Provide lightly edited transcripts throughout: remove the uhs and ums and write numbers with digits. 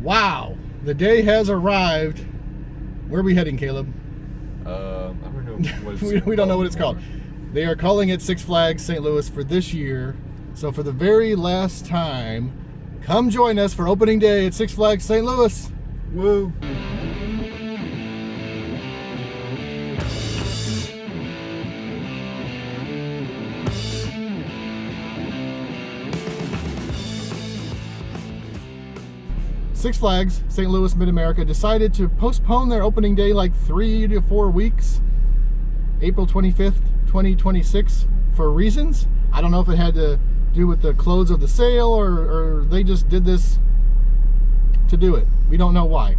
Wow, the day has arrived. Where are we heading, Caleb? I don't know what it's we don't know what it's called. They are calling it Six Flags St. Louis for this year. So for the very last time, come join us for opening day at Six Flags St. Louis. Woo! Six Flags St. Louis Mid-America decided to postpone their opening day like 3 to 4 weeks, April 25th, 2026, for reasons. I don't know if it had to do with the close of the sale or they just did this to do it. We don't know why.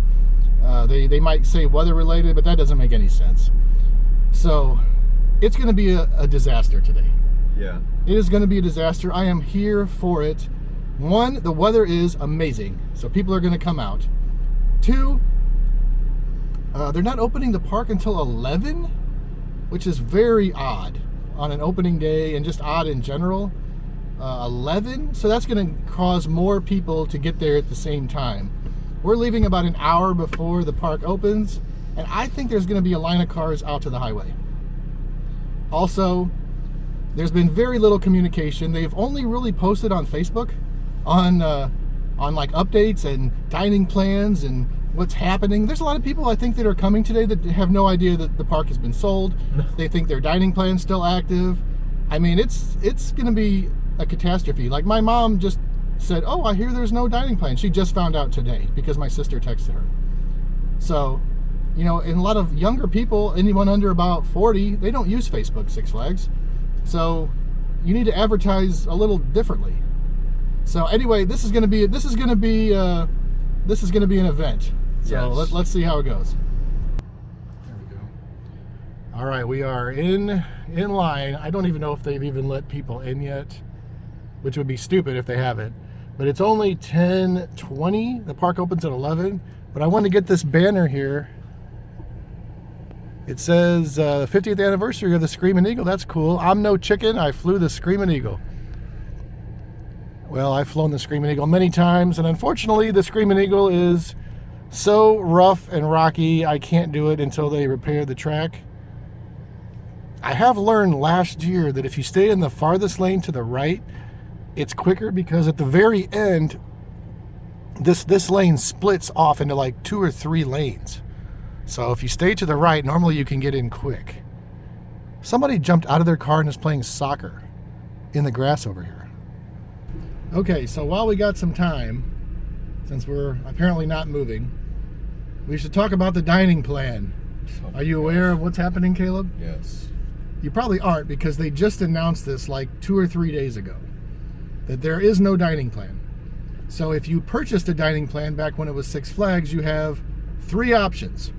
They might say weather related, but that doesn't make any sense. So it's going to be a disaster today. Yeah. It is going to be a disaster. I am here for it. One, the weather is amazing, so people are going to come out. Two, they're not opening the park until 11, which is very odd on an opening day and just odd in general. 11, so that's going to cause more people to get there at the same time. We're leaving about an hour before the park opens, and I think there's going to be a line of cars out to the highway. Also, there's been very little communication. They've only really posted on Facebook on like updates and dining plans and what's happening. There's a lot of people I think that are coming today that have no idea that the park has been sold. They think their dining plan's still active. I mean, it's going to be a catastrophe. Like my mom just said, "Oh, I hear there's no dining plan." She just found out today because my sister texted her. So, you know, and a lot of younger people, anyone under about 40, they don't use Facebook, Six Flags. So you need to advertise a little differently. So anyway, this is going to be an event. So yes. let's see how it goes. There we go. All right, we are in line. I don't even know if they've even let people in yet, which would be stupid if they haven't. But it's only 10:20. The park opens at 11. But I want to get this banner here. It says 50th anniversary of the Screaming Eagle. That's cool. I'm no chicken. I flew the Screaming Eagle. Well, I've flown the Screaming Eagle many times, and unfortunately, the Screaming Eagle is so rough and rocky, I can't do it until they repair the track. I have learned last year that if you stay in the farthest lane to the right, it's quicker because at the very end, this lane splits off into like 2 or 3 lanes. So if you stay to the right, normally you can get in quick. Somebody jumped out of their car and is playing soccer in the grass over here. Okay, so while we got some time, since we're apparently not moving, we should talk about the dining plan. Are you aware of what's happening, Caleb? Yes. You probably aren't because they just announced this like 2 or 3 days ago, that there is no dining plan. So if you purchased a dining plan back when it was Six Flags, you have 3 options.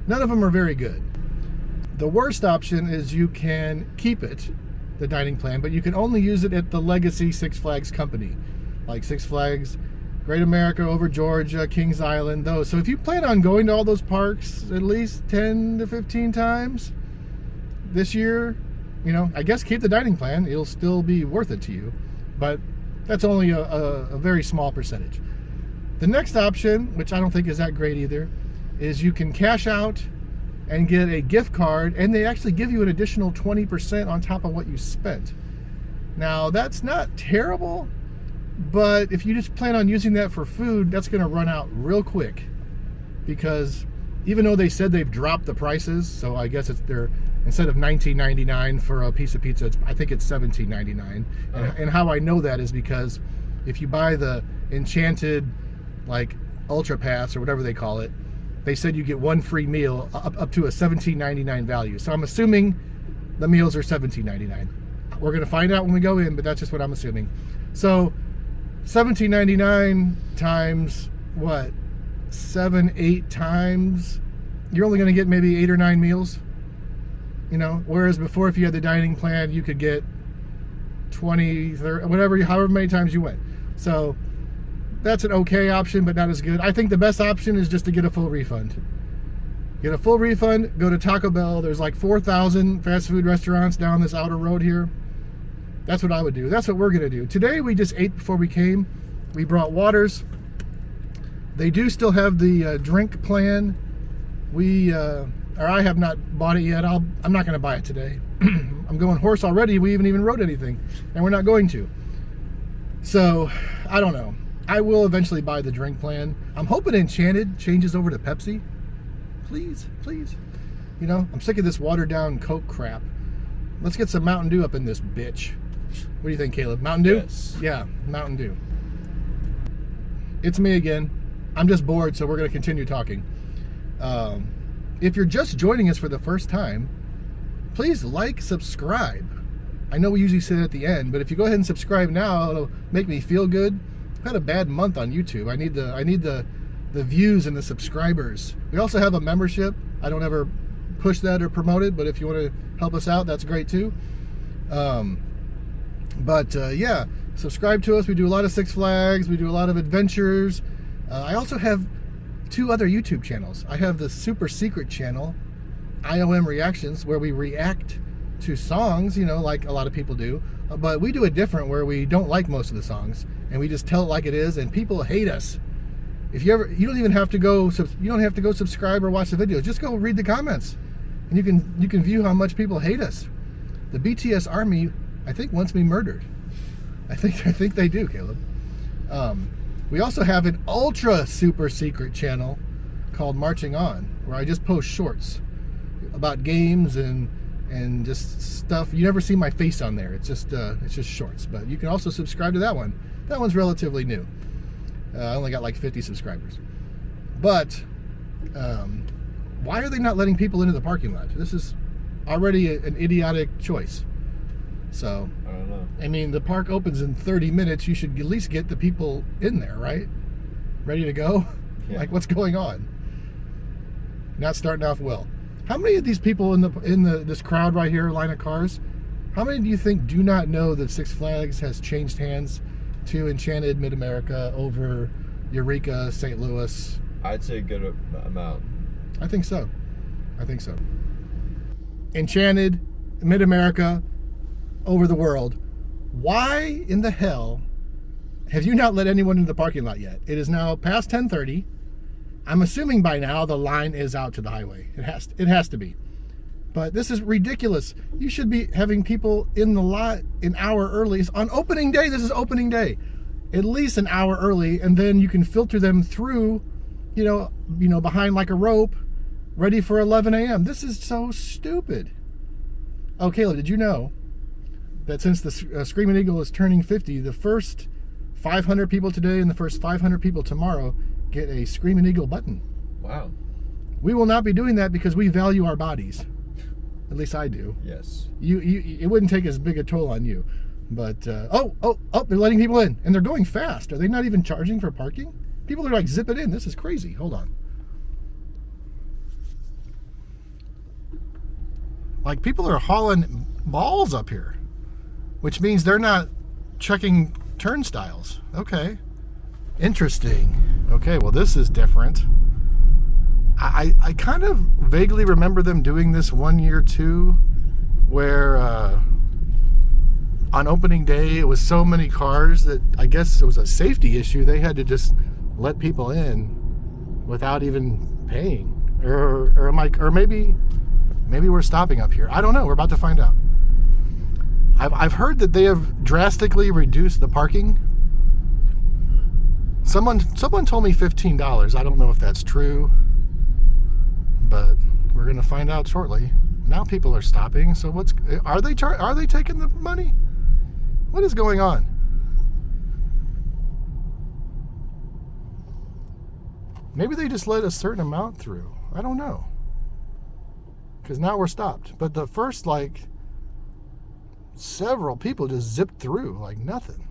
None of them are very good. The worst option is you can keep it, the dining plan, but you can only use it at the legacy Six Flags company, like Six Flags Great America over Georgia, Kings Island, those. So if you plan on going to all those parks at least 10 to 15 times this year, you know, I guess keep the dining plan. It'll still be worth it to you, but that's only a very small percentage. The next option, which I don't think is that great either, is you can cash out and get a gift card, and they actually give you an additional 20% on top of what you spent. Now, that's not terrible, but if you just plan on using that for food, that's going to run out real quick, because even though they said they've dropped the prices, so I guess they're instead of $19.99 for a piece of pizza, I think it's $17.99. And how I know that is because if you buy the Enchanted like Ultra Pass or whatever they call it, they said you get 1 free meal up to a $17.99 value. So I'm assuming the meals are $17.99. We're going to find out when we go in, but that's just what I'm assuming. So $17.99 times what? 7-8 times, you're only going to get maybe 8 or 9 meals. You know, whereas before, if you had the dining plan, you could get 20, 30, whatever, however many times you went. So that's an okay option, but not as good. I think the best option is just to get a full refund. Get a full refund, go to Taco Bell. There's like 4,000 fast food restaurants down this outer road here. That's what I would do. That's what we're going to do. Today, we just ate before we came. We brought waters. They do still have the drink plan. I have not bought it yet. I'm not going to buy it today. I'm going horse already. We haven't even rode anything, and we're not going to. So, I don't know. I will eventually buy the drink plan. I'm hoping Enchanted changes over to Pepsi. Please, please. You know, I'm sick of this watered down Coke crap. Let's get some Mountain Dew up in this bitch. What do you think, Caleb? Mountain Dew? Yes. Yeah, Mountain Dew. It's me again. I'm just bored, so we're going to continue talking. If you're just joining us for the first time, please like, subscribe. I know we usually say it at the end, but if you go ahead and subscribe now, it'll make me feel good. I've had a bad month on YouTube. I need the views and the subscribers. We also have a membership. I don't ever push that or promote it, but if you want to help us out, that's great too. Yeah, subscribe to us. We do a lot of Six Flags. We do a lot of adventures. I also have 2 other YouTube channels. I have the super secret channel, IOM Reactions, where we react to songs, you know, like a lot of people do. But we do it different, where we don't like most of the songs, and we just tell it like it is, and people hate us. If you don't even have to go. You don't have to go subscribe or watch the videos. Just go read the comments, and you can view how much people hate us. The BTS army, I think, wants me murdered. I think they do, Caleb. We also have an ultra super secret channel called Marching On, where I just post shorts about games and just stuff. You never see my face on there. It's just shorts. But you can also subscribe to that one. That one's relatively new. I only got like 50 subscribers. But why are they not letting people into the parking lot? This is already an idiotic choice. So, I don't know. I mean, the park opens in 30 minutes. You should at least get the people in there, right? Ready to go? Yeah. Like, what's going on? Not starting off well. How many of these people in this crowd right here, line of cars, how many do you think do not know that Six Flags has changed hands to Enchanted Mid-America over Eureka, St. Louis? I'd say a good amount. I think so. Enchanted, Mid-America, over the world. Why in the hell have you not let anyone into the parking lot yet? It is now past 10:30. I'm assuming by now the line is out to the highway. It has to be. But this is ridiculous. You should be having people in the lot an hour early. On opening day, this is opening day. At least an hour early, and then you can filter them through, you know, behind like a rope, ready for 11 a.m. This is so stupid. Oh, Caleb, did you know that since the Screaming Eagle is turning 50, the first 500 people today and the first 500 people tomorrow get a Screaming Eagle button? Wow. We will not be doing that because we value our bodies. At least I do. Yes. It wouldn't take as big a toll on you. But, they're letting people in. And they're going fast. Are they not even charging for parking? People are like zipping in. This is crazy. Hold on. Like, people are hauling balls up here, which means they're not checking turnstiles. Okay. Interesting. Okay, well, this is different. I kind of vaguely remember them doing this one year too, where on opening day it was so many cars that I guess it was a safety issue. They had to just let people in without even paying, or maybe we're stopping up here. I don't know. We're about to find out. I've heard that they have drastically reduced the parking. Someone told me $15. I don't know if that's true, but we're going to find out shortly. Now people are stopping. So are they taking the money? What is going on? Maybe they just let a certain amount through. I don't know. Because now we're stopped. But the first, several people just zipped through like nothing.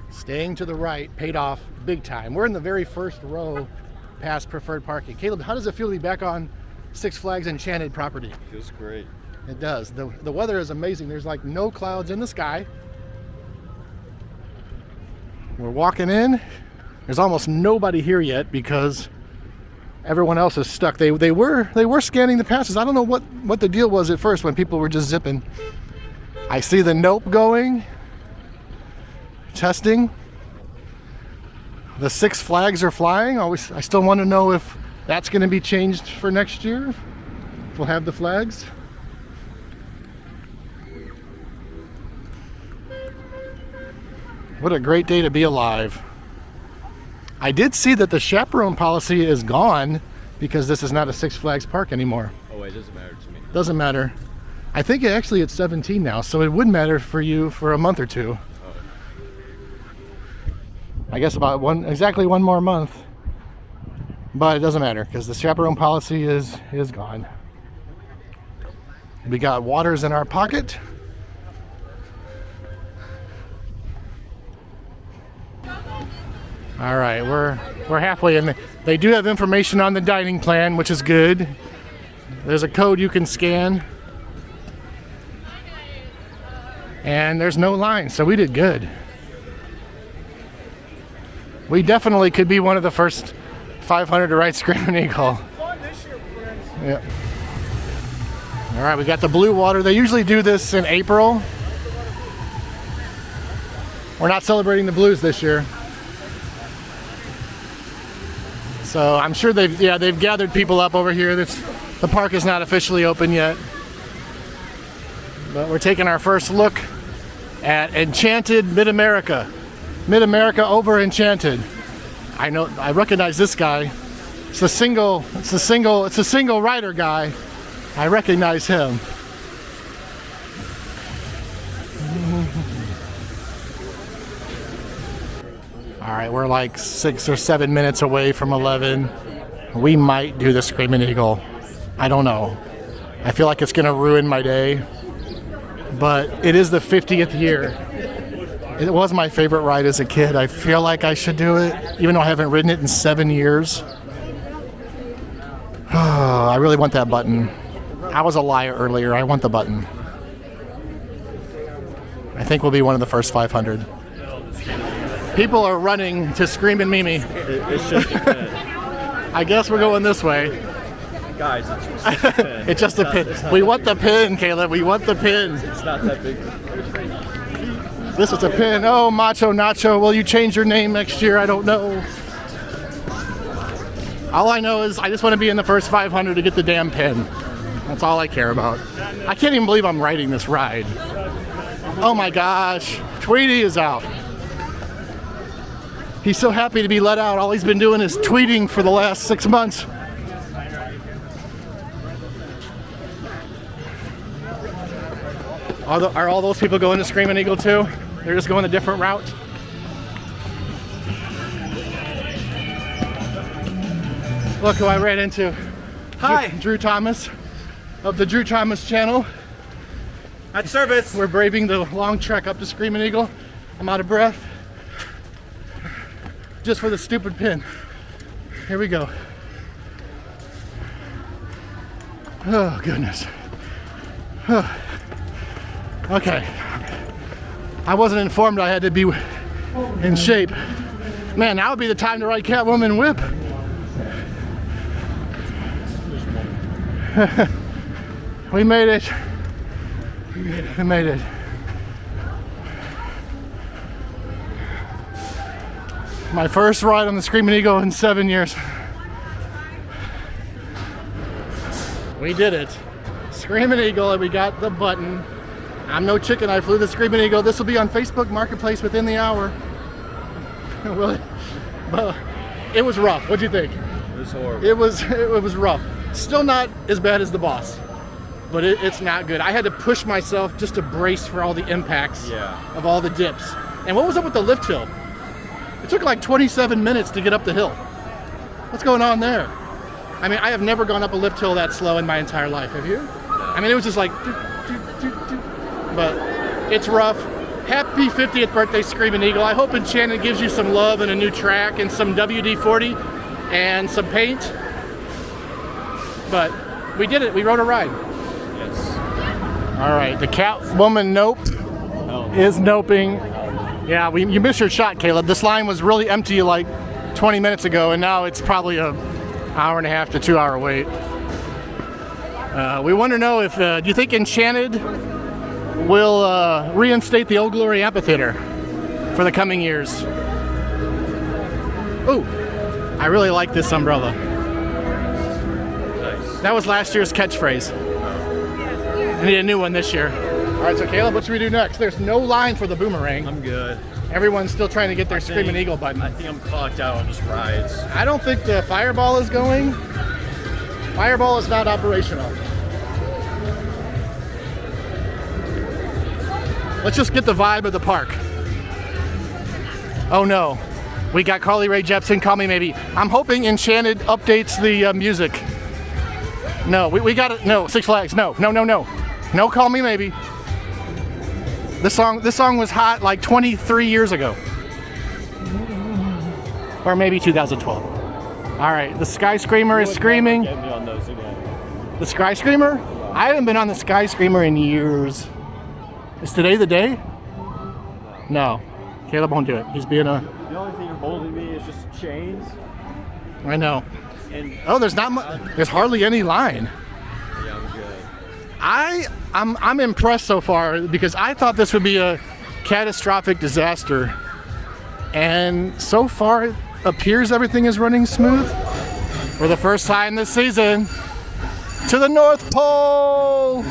Staying to the right paid off big time. We're in the very first row past preferred parking. Caleb, how does it feel to be back on Six Flags Enchanted property? Feels great. It does. The weather is amazing. There's like no clouds in the sky. We're walking in. There's almost nobody here yet because everyone else is stuck. They were scanning the passes. I don't know what the deal was at first when people were just zipping. I see the nope going. Testing. The Six Flags are flying. I still want to know if that's going to be changed for next year. If we'll have the flags. What a great day to be alive. I did see that the chaperone policy is gone because this is not a Six Flags park anymore. Oh wait, it doesn't matter to me. Doesn't matter. I think actually it's 17 now, so it would matter for you for a month or two. Oh. I guess about exactly one more month. But it doesn't matter because the chaperone policy is gone. We got waters in our pocket. All right, we're halfway in. They do have information on the dining plan, which is good. There's a code you can scan. And there's no line, so we did good. We definitely could be one of the first 500 to ride Screaming Eagle. Yeah. All right, we got the blue water. They usually do this in April. We're not celebrating the blues this year. So I'm sure they've gathered people up over here. The park is not officially open yet. But we're taking our first look at Enchanted Mid-America. Mid-America over Enchanted. I recognize this guy. It's a single rider guy. I recognize him. All right, we're like 6 or 7 minutes away from 11. We might do the Screaming Eagle. I don't know. I feel like it's gonna ruin my day. But it is the 50th year. It was my favorite ride as a kid. I feel like I should do it, even though I haven't ridden it in 7 years. I really want that button. I was a liar earlier. I want the button. I think we'll be one of the first 500. People are running to Screamin' Mimi. It's just a pin. I guess we're going this way. Guys, it's just a pin. It's just a pin. We want the pin, Caleb. We want the pin. It's not that big. This is a pin. Oh, Macho Nacho, will you change your name next year? I don't know. All I know is I just want to be in the first 500 to get the damn pin. That's all I care about. I can't even believe I'm riding this ride. Oh my gosh. Tweety is out. He's so happy to be let out. All he's been doing is tweeting for the last 6 months. Are all those people going to Screaming Eagle too? They're just going a different route? Look who I ran into. Hi. Drew Thomas of the Drew Thomas channel. At service. We're braving the long trek up to Screaming Eagle. I'm out of breath. Just for the stupid pin. Here we go. Oh, goodness. Okay. I wasn't informed I had to be in shape. Man, now would be the time to ride Catwoman Whip. We made it. We made it. My first ride on the Screaming Eagle in 7 years. We did it. Screaming Eagle, and we got the button. I'm no chicken, I flew the Screaming Eagle. This will be on Facebook Marketplace within the hour. Well, it was rough. What'd you think? It was horrible. It was rough. Still not as bad as the Boss, but it's not good. I had to push myself just to brace for all the impacts of all the dips. And what was up with the lift hill? It took like 27 minutes to get up the hill. What's going on there? I mean, I have never gone up a lift hill that slow in my entire life. Have you? I mean, it was just like, but it's rough. Happy 50th birthday, Screaming Eagle. I hope Enchanted gives you some love and a new track and some WD-40 and some paint. But we did it. We rode a ride. Yes. All right. The Catwoman Nope is noping. Yeah, you missed your shot, Caleb. This line was really empty like 20 minutes ago, and now it's probably an hour and a half to 2 hour wait. We want to know if, do you think Enchanted will reinstate the Old Glory Amphitheater for the coming years? Oh, I really like this umbrella. Nice. That was last year's catchphrase. I need a new one this year. All right, so Caleb, what should we do next? There's no line for the boomerang. I'm good. Everyone's still trying to get their Screaming Eagle button. I think I'm clocked out on just rides. I don't think the Fireball is going. Fireball is not operational. Let's just get the vibe of the park. Oh no, we got Carly Rae Jepsen, Call Me Maybe. I'm hoping Enchanted updates the music. No, we got it. No, Six Flags. No. No, Call Me Maybe. This song was hot like 23 years ago. Or maybe 2012. All right, the Sky Screamer is screaming. Get me on those again. The Sky Screamer? I haven't been on the Sky Screamer in years. Is today the day? No. Caleb won't do it. He's being a... The only thing holding me is just chains. I know. And Oh, there's not much. There's hardly any line. yeah, I'm good. I'm impressed so far because I thought this would be a catastrophic disaster. And so far it appears everything is running smooth. For the first time this season, to the North Pole!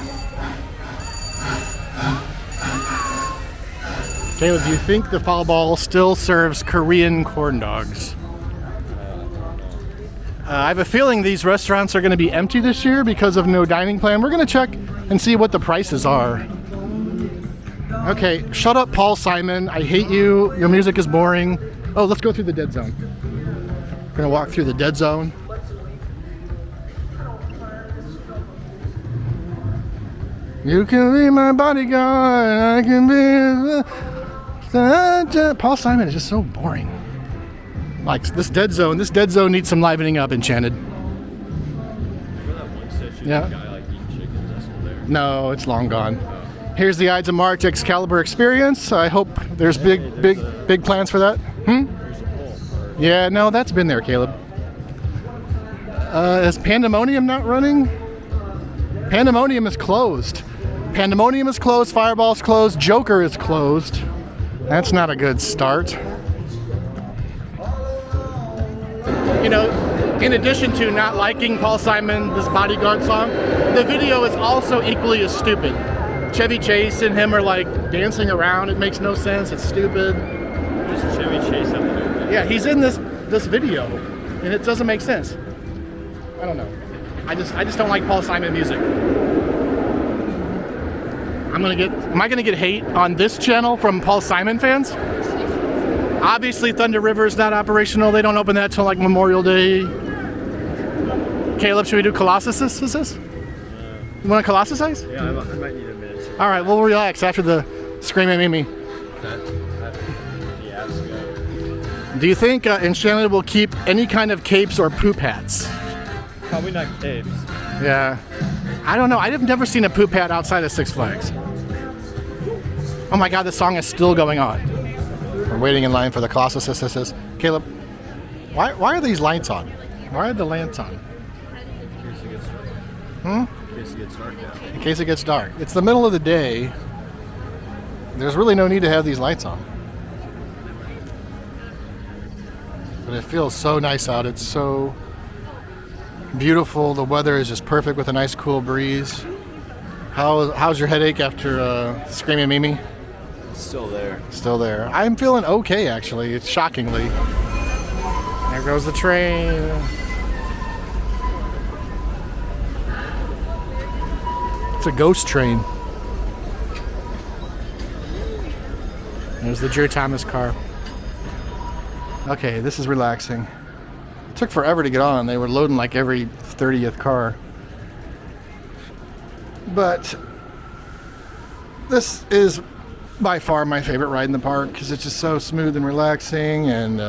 Caleb, do you think the Fireball still serves Korean corn dogs? I have a feeling these restaurants are going to be empty this year because of no dining plan. We're going to check and see what the prices are. Okay, shut up, Paul Simon. I hate you. Your music is boring. Oh, let's go through the dead zone. We're going to walk through the dead zone. You can be my bodyguard. I can be... Paul Simon is just so boring. Like this dead zone needs some livening up, Enchanted. Remember that one session? Yeah. The guy like eating chickens. That's still there. No, it's long gone. Here's the Ides of March Excalibur experience. I hope there's big plans for that. There's a pole. Yeah, no, that's been there, Caleb. Is Pandemonium not running? Pandemonium is closed. Pandemonium is closed. Fireball's closed. Joker is closed. That's not a good start. You know, in addition to not liking Paul Simon, this Bodyguard song, the video is also equally as stupid. Chevy Chase and him are like dancing around. It makes no sense. It's stupid. Does Chevy Chase have to do with it? Yeah, he's in this video, and it doesn't make sense. I don't know. I just don't like Paul Simon music. Am I gonna get hate on this channel from Paul Simon fans? Obviously, Thunder River is not operational. They don't open that till like Memorial Day. Caleb, should we do Colossus? Is this? You want to Colossicize? Yeah, I might need a minute. All right, we'll relax after the Screaming Mimi. That fiasco. Do you think Enchanted will keep any kind of capes or poop hats? Probably not capes. Yeah. I don't know. I've never seen a poop hat outside of Six Flags. Oh my God, the song is still going on. We're waiting in line for the Colossus. Caleb, why are these lights on? Why are the lamps on? In case it gets dark now. In case it gets dark. It's the middle of the day. There's really no need to have these lights on. But it feels so nice out. It's so beautiful. The weather is just perfect with a nice cool breeze. How's your headache after Screaming Mimi? Still there. Still there. I'm feeling okay, actually. It's shockingly. There goes the train. It's a ghost train. There's the Jerry Thomas car. Okay, this is relaxing. It took forever to get on. They were loading like every 30th car. But this is by far my favorite ride in the park because it's just so smooth and relaxing, and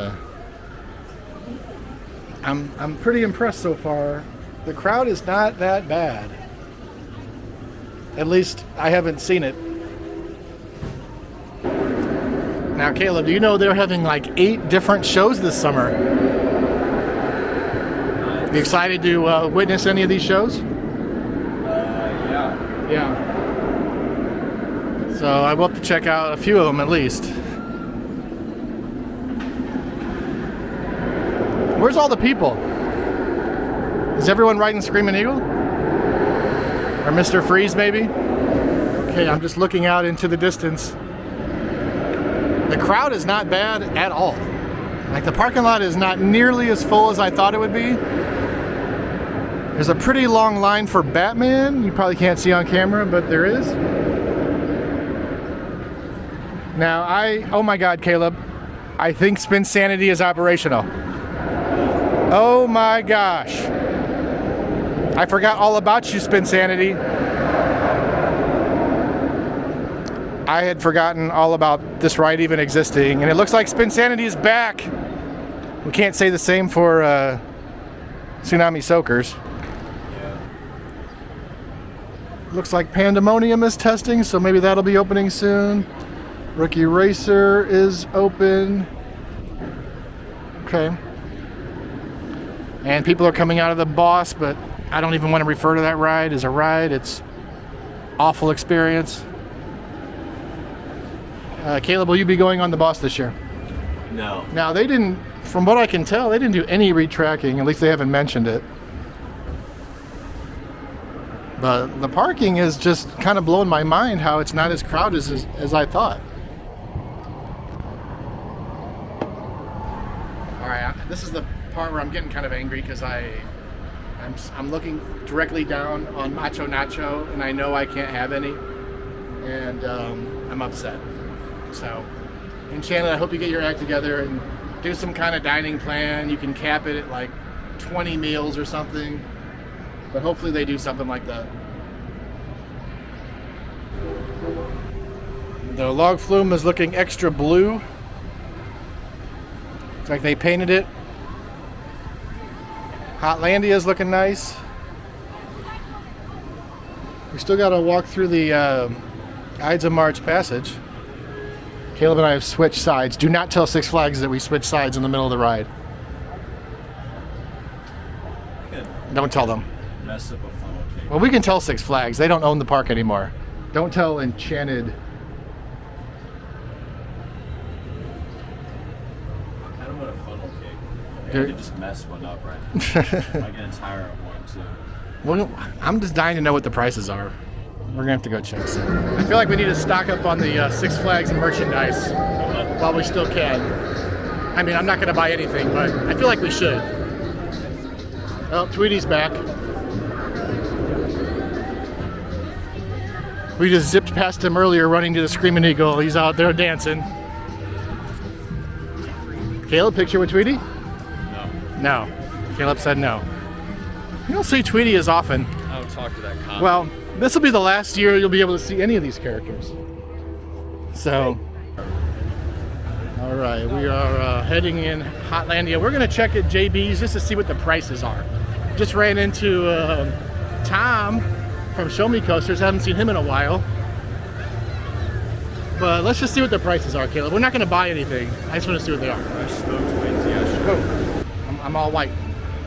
I'm pretty impressed so far. The crowd is not that bad. At least I haven't seen it. Now, Caleb, do you know they're having like 8 different shows this summer? You excited to witness any of these shows? Yeah. Yeah. So I will have to check out a few of them at least. Where's all the people? Is everyone riding Screaming Eagle? Or Mr. Freeze, maybe? Okay, I'm just looking out into the distance. The crowd is not bad at all. Like, the parking lot is not nearly as full as I thought it would be. There's a pretty long line for Batman. You probably can't see on camera, but there is. Now, oh my God, Caleb, I think Spin Sanity is operational. Oh my gosh. I forgot all about you, Spin Sanity. I had forgotten all about this ride even existing, and it looks like Spin Sanity is back. We can't say the same for Tsunami Soakers. Looks like Pandemonium is testing, so maybe that'll be opening soon. Rookie Racer is open. Okay. And people are coming out of the Boss, but I don't even want to refer to that ride as a ride. It's awful experience. Caleb, will you be going on the Boss this year? No. Now, they didn't, from what I can tell, they didn't do any retracking. At least they haven't mentioned it. But the parking is just kind of blowing my mind how it's not as crowded as I thought. All right, this is the part where I'm getting kind of angry because I'm looking directly down on Macho Nacho, and I know I can't have any, and I'm upset. So, Enchanted, I hope you get your act together and do some kind of dining plan. You can cap it at like 20 meals or something, but hopefully they do something like that. The log flume is looking extra blue. Looks like they painted it. Hotlandia is looking nice. We still got to walk through the Ides of March passage. Caleb and I have switched sides. Do not tell Six Flags that we switched sides in the middle of the ride. Good. Don't tell them. Mess up a funnel cake. Well, we can tell Six Flags. They don't own the park anymore. Don't tell Enchanted. I kind of want a funnel cake. I could just mess one up right now. Like an entire one, too. Well, I'm just dying to know what the prices are. We're gonna have to go check soon. I feel like we need to stock up on the Six Flags merchandise while we still can. I mean, I'm not gonna buy anything, but I feel like we should. Oh, Tweety's back. We just zipped past him earlier running to the Screaming Eagle. He's out there dancing. Caleb, picture with Tweety? No. No. Caleb said no. You don't see Tweety as often. I don't talk to that cop. Well, this will be the last year you'll be able to see any of these characters. So, all right, we are heading in Hotlandia. We're gonna check at JB's just to see what the prices are. Just ran into Tom from Show Me Coasters. Haven't seen him in a while. But let's just see what the prices are, Caleb. We're not gonna buy anything. I just want to see what they are. Fresh smoked wings, yeah, sure. Oh, I'm all white.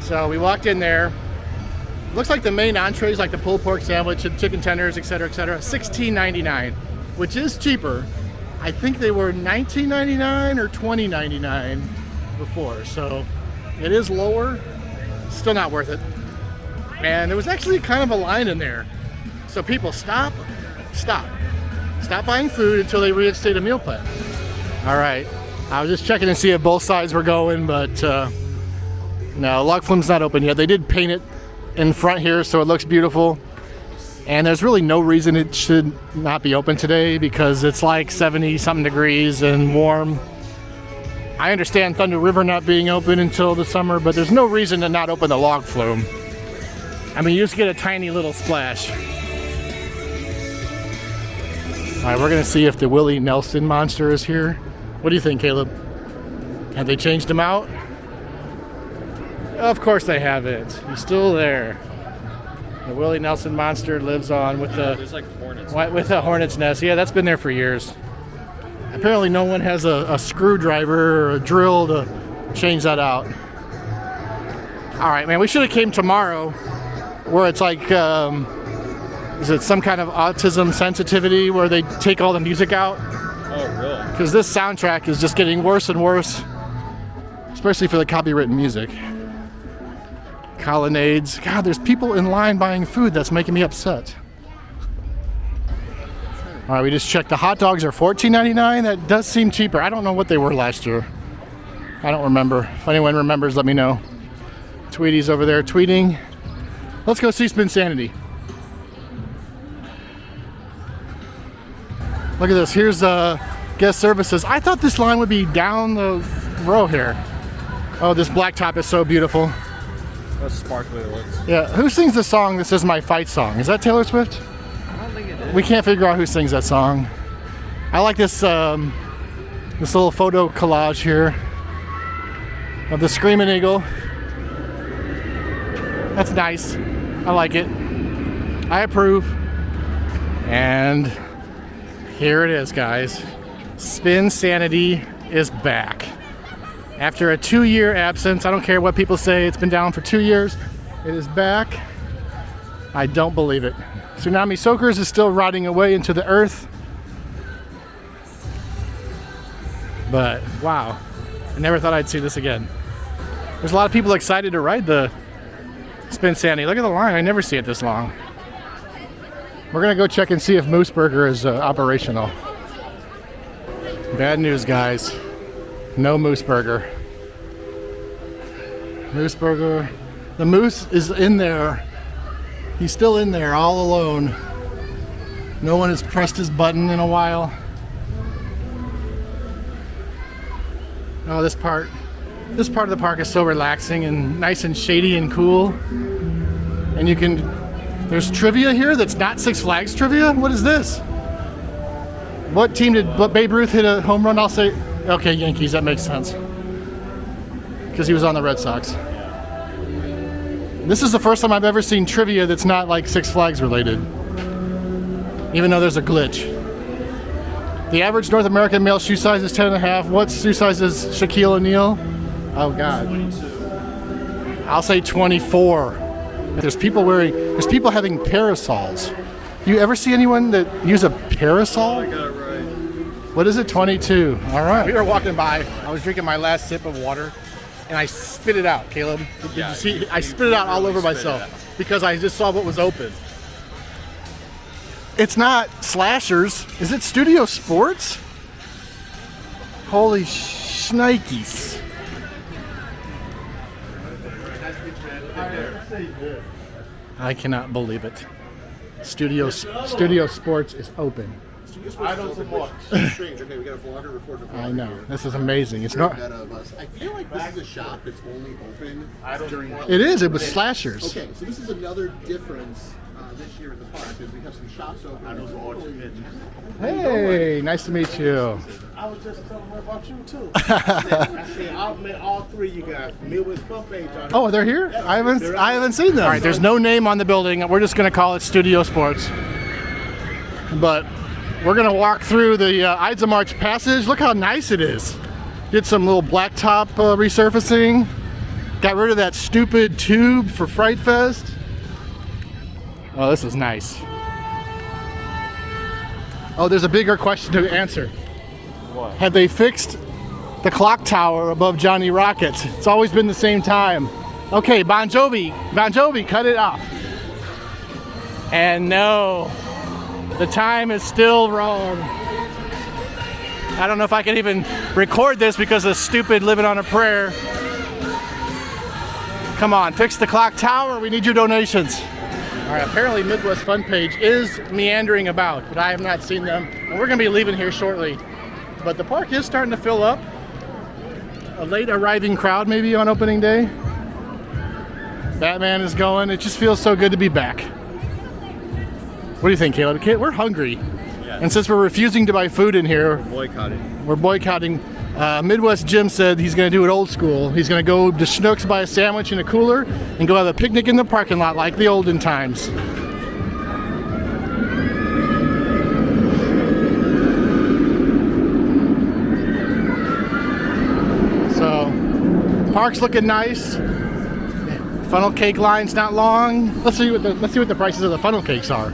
So we walked in there. Looks like the main entrees, like the pulled pork sandwich and chicken tenders, etc., etc., $16.99, which is cheaper. I think they were $19.99 or $20.99 before, so it is lower. Still not worth it. And there was actually kind of a line in there. So people stop buying food until they reinstate a meal plan. All right, I was just checking to see if both sides were going, but no, Log Flume's not open yet. They did paint it in front here, so it looks beautiful. And there's really no reason it should not be open today because it's like 70 something degrees and warm. I understand Thunder River not being open until the summer, but there's no reason to not open the Log Flume. I mean, you just get a tiny little splash. All right, we're gonna see if the Willie Nelson monster is here. What do you think, Caleb? Have they changed him out? Of course they haven't. He's still there. The Willie Nelson monster lives on with There's like hornets. with a hornet's nest. Yeah, that's been there for years. Apparently no one has a screwdriver or a drill to change that out. All right, man, we should have came tomorrow where it's like, is it some kind of autism sensitivity where they take all the music out? Oh, really? Because this soundtrack is just getting worse and worse. especially for the copywritten music. Colonnades. God, there's people in line buying food. That's making me upset. All right, we just checked. The hot dogs are $14.99. That does seem cheaper. I don't know what they were last year. I don't remember. If anyone remembers, let me know. Tweety's over there tweeting. Let's go see Spinsanity. Look at this. Here's guest services. I thought this line would be down the row here. Oh, this blacktop is so beautiful. That's sparkly it looks. Yeah, who sings the song This Is My Fight Song? Is that Taylor Swift? I don't think it is. We can't figure out who sings that song. I like this this little photo collage here of the Screaming Eagle. That's nice. I like it. I approve. And here it is, guys. Spinsanity is back. After a 2-year absence, I don't care what people say, it's been down for 2 years. It is back. I don't believe it. Tsunami Soakers is still rotting away into the earth. But wow, I never thought I'd see this again. There's a lot of people excited to ride the Spinsanity. Look at the line, I never see it this long. We're gonna go check and see if Moose Burger is operational. Bad news, guys. No Moose Burger. Moose Burger. The moose is in there. He's still in there all alone. No one has pressed his button in a while. Oh, this part of the park is so relaxing and nice and shady and cool. And you can, there's trivia here that's not Six Flags trivia? What is this? What team did Babe Ruth hit a home run? I'll say, okay, Yankees, that makes sense. Because he was on the Red Sox. This is the first time I've ever seen trivia that's not like Six Flags related. Even though there's a glitch. The average North American male shoe size is 10.5. What shoe size is Shaquille O'Neal? Oh God. 22. I'll say 24. There's people having parasols. You ever see anyone that use a parasol? I got it right. What is it? 22. All right. We were walking by. I was drinking my last sip of water, and I spit it out. Caleb, did you see? I spit it out all over myself because I just saw what was open. It's not Slashers. Is it Studio Sports? Holy shnikes. I cannot believe it. Studio Sports is open. I don't support. Strange. Okay, we got a vlogger reporter. I know. This is amazing. It's not. I feel like this is a shop that's only open during. It is. It was Slashers. Okay, so this is another difference this year at the park is we have some shops open. I know. Hey, nice to meet you. I was just telling her about you too. I said I'll meet all three of you guys. Midwest front page on it. Oh, they're here? I haven't seen them. All right, there's no name on the building. We're just gonna call it Studio Sports. But we're gonna walk through the Ides of March passage. Look how nice it is. Did some little blacktop resurfacing. Got rid of that stupid tube for Fright Fest. Oh, this is nice. Oh, there's a bigger question to answer. What? Have they fixed the clock tower above Johnny Rockets? It's always been the same time. Okay, Bon Jovi, cut it off. And no, the time is still wrong. I don't know if I can even record this because of stupid living on a prayer. Come on, fix the clock tower. We need your donations. All right, apparently Midwest Fun Page is meandering about, but I have not seen them. And we're gonna be leaving here shortly. But the park is starting to fill up. A late arriving crowd maybe on opening day. Batman is going. It just feels so good to be back. What do you think, Caleb? We're hungry. Yeah. And since we're refusing to buy food in here, Boycotting. we're boycotting. Midwest Jim said he's going to do it old school. He's going to go to Schnucks, buy a sandwich and a cooler, and go have a picnic in the parking lot like the olden times. So, park's looking nice. Funnel cake line's not long. Let's see what the prices of the funnel cakes are.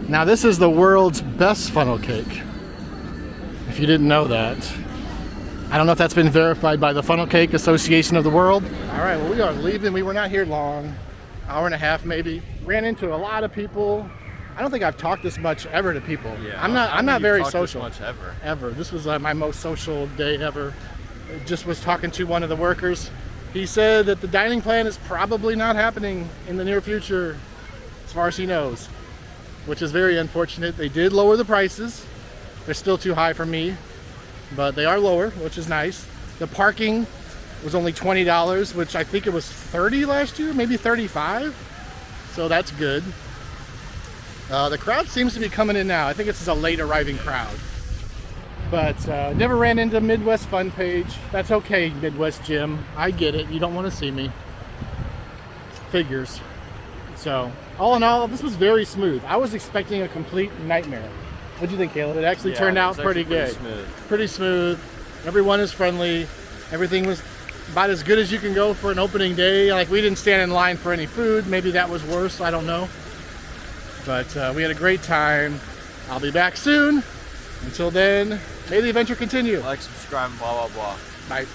Now this is the world's best funnel cake. If you didn't know that. I don't know if that's been verified by the Funnel Cake Association of the World. All right, well, we are leaving. We were not here long, hour and a half maybe. Ran into a lot of people. I don't think I've talked this much ever to people. Yeah, I'm not very social. This much ever. This was my most social day ever. Just was talking to one of the workers. He said that the dining plan is probably not happening in the near future, as far as he knows, which is very unfortunate. They did lower the prices. They're still too high for me, but they are lower, which is nice. The parking was only $20, which I think it was $30 last year, maybe $35. So that's good. The crowd seems to be coming in now. I think it's a late arriving crowd. But never ran into Midwest Fun Page. That's okay, Midwest Jim. I get it. You don't want to see me. Figures. So, all in all, this was very smooth. I was expecting a complete nightmare. What do you think, Caleb? It actually turned out pretty good. Pretty smooth. Everyone is friendly. Everything was about as good as you can go for an opening day. Like, we didn't stand in line for any food. Maybe that was worse. I don't know. But we had a great time. I'll be back soon. Until then, may the adventure continue. Like, subscribe, blah, blah, blah. Bye.